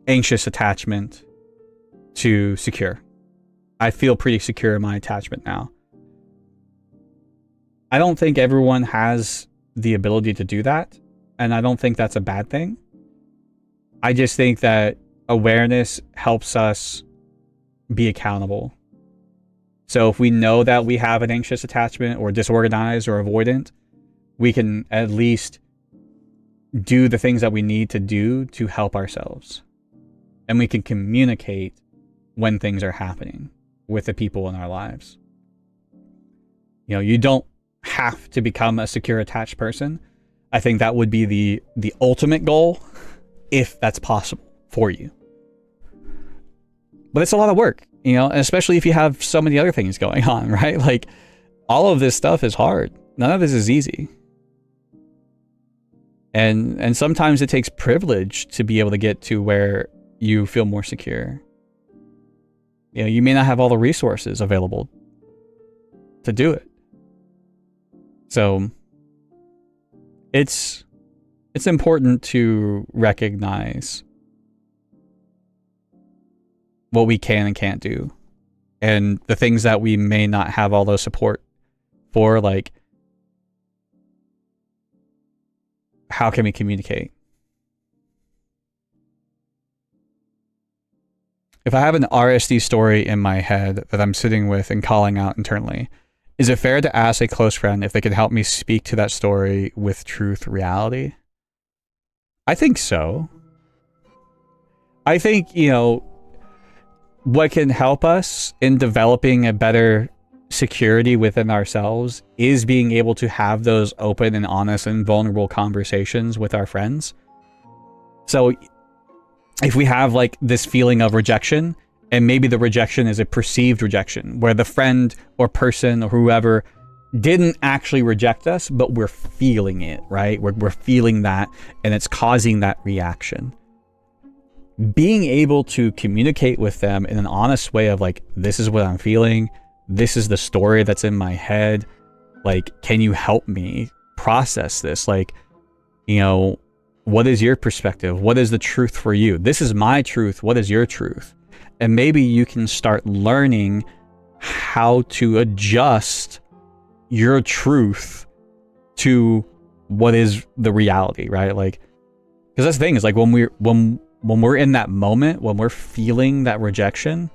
anxious attachment to secure. I feel pretty secure in my attachment now. I don't think everyone has the ability to do that, and I don't think that's a bad thing. I just think that awareness helps us be accountable. So if we know that we have an anxious attachment or disorganized or avoidant, we can at least do the things that we need to do to help ourselves. And we can communicate when things are happening with the people in our lives. You know, you don't have to become a secure attached person. I think that would be the ultimate goal, if that's possible for you. But it's a lot of work, you know, especially if you have so many other things going on, right? Like, all of this stuff is hard. None of this is easy. And sometimes it takes privilege to be able to get to where you feel more secure. You know, you may not have all the resources available to do it. So it's important to recognize what we can and can't do, and the things that we may not have all the support for, like, how can we communicate? If I have an RSD story in my head that I'm sitting with and calling out internally, is it fair to ask a close friend if they can help me speak to that story with truth reality? I think so. I think, you know, what can help us in developing a better security within ourselves is being able to have those open and honest and vulnerable conversations with our friends. So if we have like this feeling of rejection, and maybe the rejection is a perceived rejection where the friend or person or whoever didn't actually reject us, but we're feeling it, right? We're feeling that, and it's causing that reaction. Being able to communicate with them in an honest way of like, this is what I'm feeling, this is the story that's in my head, like, can you help me process this? Like, you know, what is your perspective? What is the truth for you? This is my truth. What is your truth? And maybe you can start learning how to adjust your truth to what is the reality, right? Like, because that's the thing, is like when we're in that moment, when we're feeling that rejection,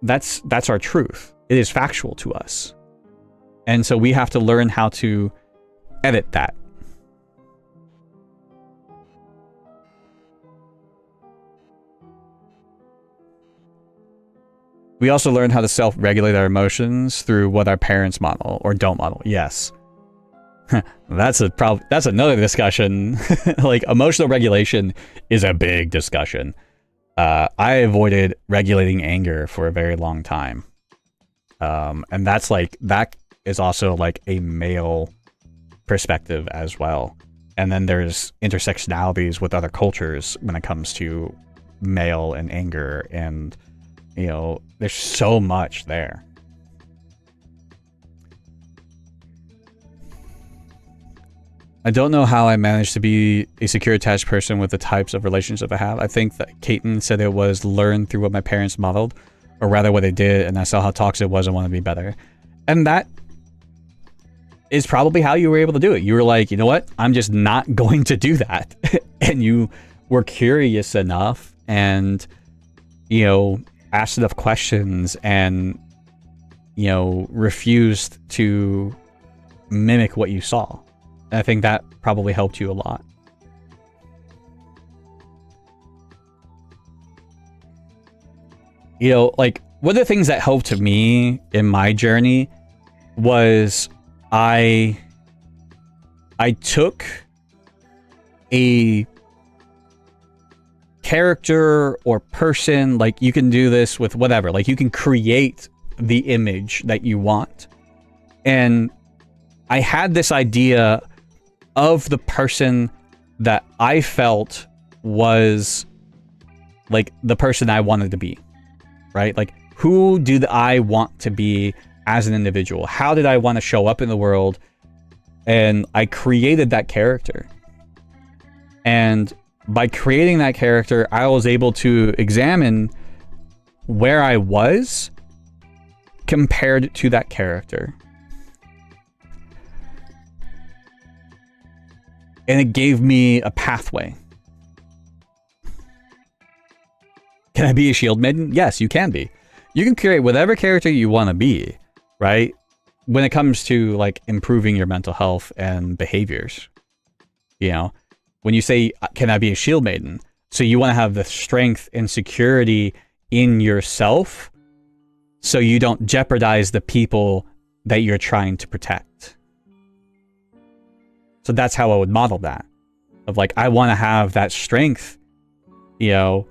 that's our truth. It is factual to us. And so we have to learn how to edit that. We also learn how to self-regulate our emotions through what our parents model or don't model. Yes. That's another discussion. Like, emotional regulation is a big discussion. I avoided regulating anger for a very long time. And that is also like a male perspective as well. And then there's intersectionalities with other cultures when it comes to male and anger, and you know, there's so much there. I don't know how I managed to be a secure attached person with the types of relationships I have. I think that Caton said it was learned through what my parents modeled, or rather what they did, and I saw how toxic it was and wanted to be better. And that is probably how you were able to do it. You were like, you know what? I'm just not going to do that. And you were curious enough and, you know, asked enough questions and, you know, refused to mimic what you saw. And I think that probably helped you a lot. You know, like, one of the things that helped me in my journey was I took a character or person, like, you can do this with whatever, like, you can create the image that you want. And I had this idea of the person that I felt was like the person I wanted to be, right? Like, who did I want to be as an individual? How did I want to show up in the world? And I created that character. And by creating that character, I was able to examine where I was compared to that character. And it gave me a pathway. Can I be a shield maiden? Yes, you can be. You can create whatever character you want to be, right? When it comes to like improving your mental health and behaviors. You know, when you say, can I be a shield maiden? So you want to have the strength and security in yourself so you don't jeopardize the people that you're trying to protect. So that's how I would model that. Of like, I want to have that strength, you know,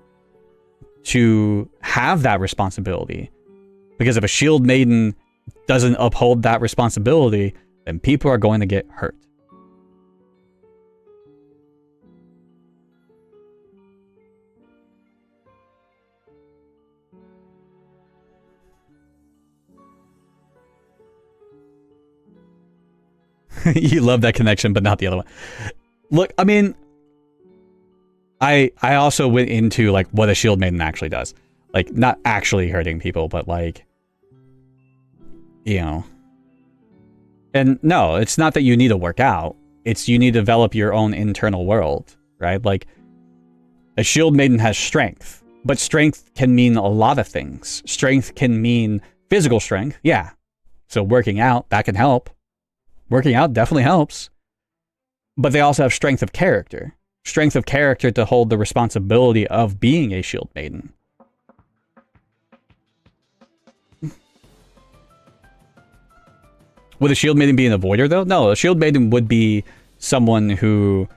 to have that responsibility. Because if a shield maiden doesn't uphold that responsibility, then people are going to get hurt. You love that connection, but not the other one. Look, I mean, I also went into like what a shield maiden actually does. Like, not actually hurting people, but like, you know. And no, it's not that you need to work out. It's you need to develop your own internal world, right? Like, a shield maiden has strength, but strength can mean a lot of things. Strength can mean physical strength, yeah. So working out, that can help. Working out definitely helps. But they also have strength of character. Strength of character to hold the responsibility of being a shield maiden. Would a shield maiden be an avoider, though? No, a shield maiden would be someone who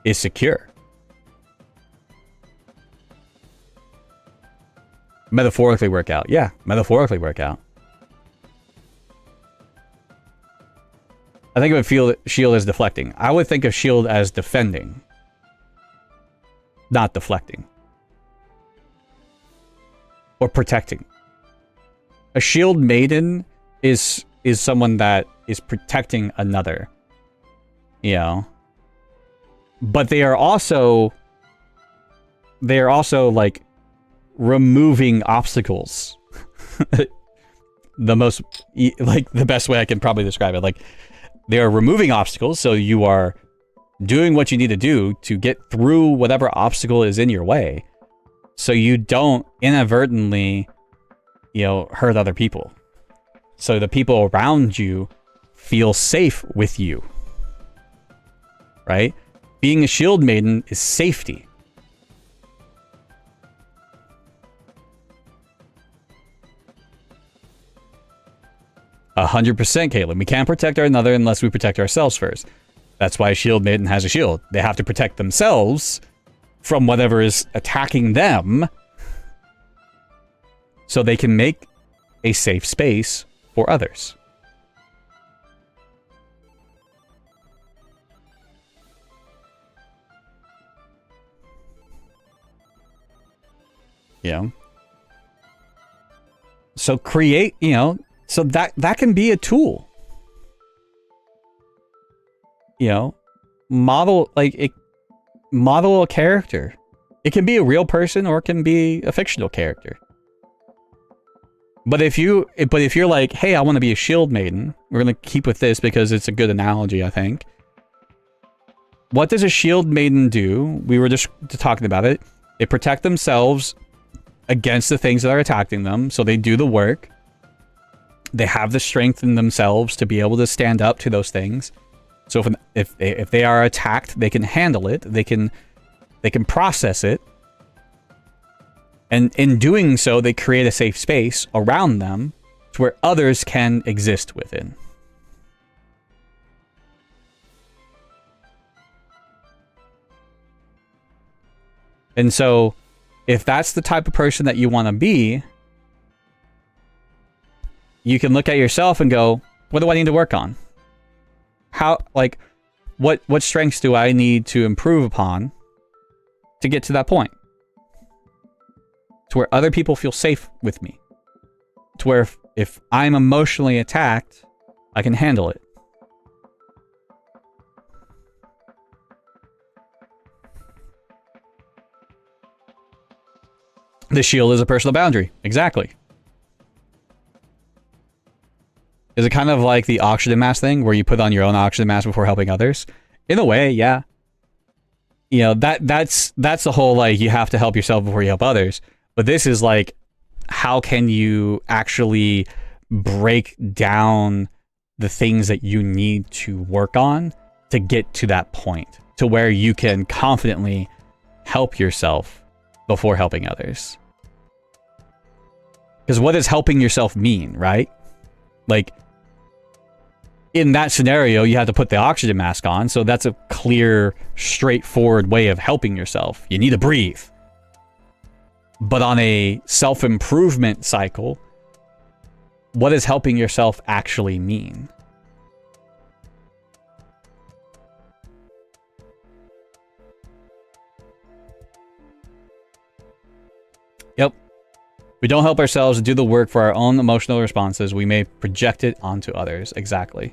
is secure. Metaphorically work out. Yeah, metaphorically work out. I think of shield as deflecting. I would think of shield as defending, not deflecting. Or protecting. A shield maiden is someone that is protecting another. You know? But they are also like removing obstacles. The best way I can probably describe it. Like, they are removing obstacles, so you are doing what you need to do to get through whatever obstacle is in your way, so you don't inadvertently, you know, hurt other people. So the people around you feel safe with you. Right? Being a shield maiden is safety. A 100%, Caitlin. We can't protect another unless we protect ourselves first. That's why a shield maiden has a shield. They have to protect themselves from whatever is attacking them, so they can make a safe space for others. Yeah. So create, you know, so that can be a tool. You know, model a character. It can be a real person or it can be a fictional character. But if you're like, hey, I want to be a shield maiden, we're going to keep with this because it's a good analogy, I think. What does a shield maiden do? We were just talking about it. They protect themselves against the things that are attacking them, so they do the work. They have the strength in themselves to be able to stand up to those things. So if they are attacked, they can handle it. They can process it. And in doing so, they create a safe space around them to where others can exist within. And so, if that's the type of person that you want to be, you can look at yourself and go, what do I need to work on? What strengths do I need to improve upon to get to that point? To where other people feel safe with me. To where if I'm emotionally attacked, I can handle it. The shield is a personal boundary. Exactly. Is it kind of like the oxygen mask thing where you put on your own oxygen mask before helping others? In a way, yeah. You know, that's the whole, like, you have to help yourself before you help others. But this is like, how can you actually break down the things that you need to work on to get to that point to where you can confidently help yourself before helping others? Because what does helping yourself mean, right? Like, in that scenario, you have to put the oxygen mask on, so that's a clear, straightforward way of helping yourself. You need to breathe. But on a self-improvement cycle, what does helping yourself actually mean? Yep. We don't help ourselves do the work for our own emotional responses. We may project it onto others. Exactly.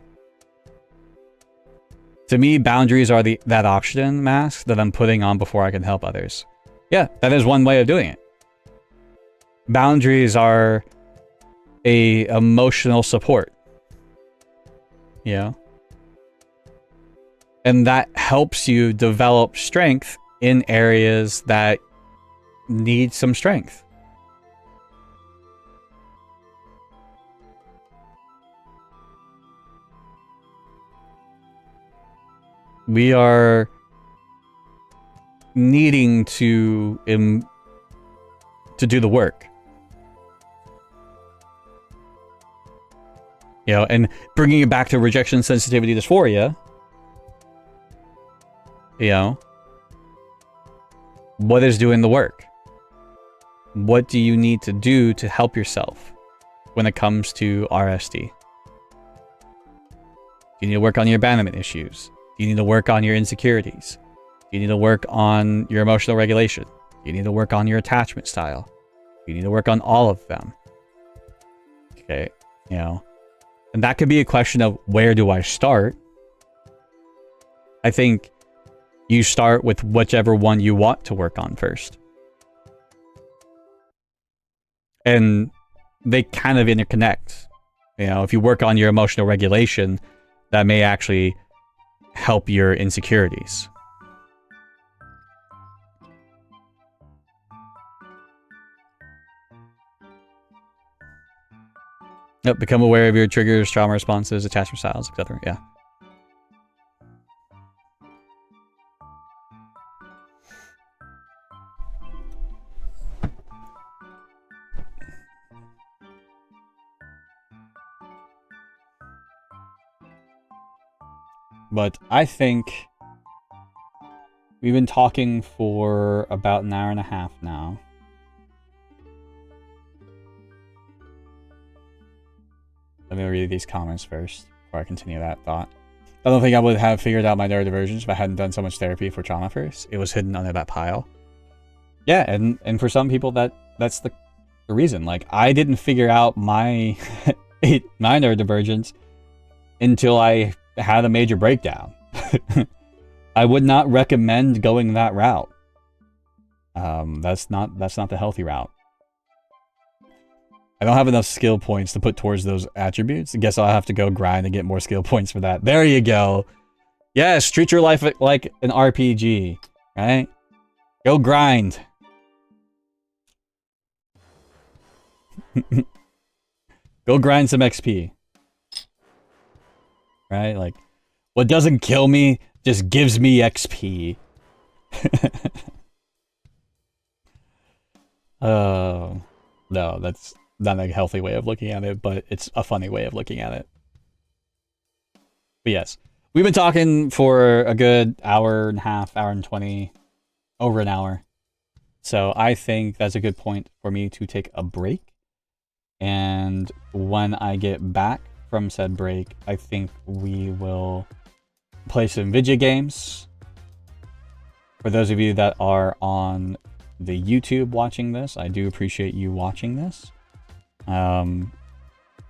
To me, boundaries are that oxygen mask that I'm putting on before I can help others. Yeah, that is one way of doing it. boundaries are a emotional support, you know? And that helps you develop strength in areas that need some strength. We are needing to do the work. You know, and bringing it back to rejection sensitivity dysphoria, you know, what is doing the work? What do you need to do to help yourself when it comes to RSD? Do you need to work on your abandonment issues? Do you need to work on your insecurities? Do you need to work on your emotional regulation? Do you need to work on your attachment style? Do you need to work on all of them? Okay, you know, and that could be a question of where do I start? I think you start with whichever one you want to work on first. And they kind of interconnect. You know, if you work on your emotional regulation, that may actually help your insecurities. Yep, become aware of your triggers, trauma responses, attachment styles, etc. Yeah. But I think we've been talking for about an hour and a half now. Let me read these comments first before I continue that thought. I don't think I would have figured out my neurodivergence if I hadn't done so much therapy for trauma first. It was hidden under that pile. Yeah, and for some people that's the reason. Like, I didn't figure out my my neurodivergence until I had a major breakdown. I would not recommend going that route. That's not the healthy route. I don't have enough skill points to put towards those attributes. I guess I'll have to go grind and get more skill points for that. There you go. Yes, treat your life like an RPG, right? Go grind. Go grind some XP. Right? Like, what doesn't kill me just gives me XP. No, that's not a healthy way of looking at it, but it's a funny way of looking at it. But yes, we've been talking for a good hour and a half, hour and 20, over an hour. So I think that's a good point for me to take a break. And when I get back from said break, I think we will play some video games. For those of you that are on the YouTube watching this, I do appreciate you watching this.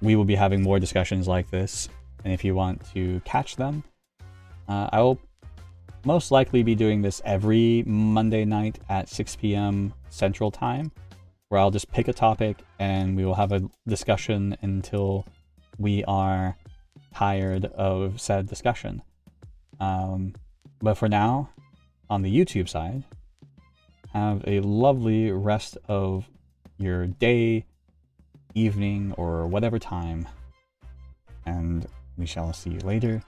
We will be having more discussions like this, and if you want to catch them, I will most likely be doing this every Monday night at 6 p.m. Central Time, where I'll just pick a topic and we will have a discussion until we are tired of said discussion. But for now, on the YouTube side, have a lovely rest of your day, evening, or whatever time, and we shall see you later.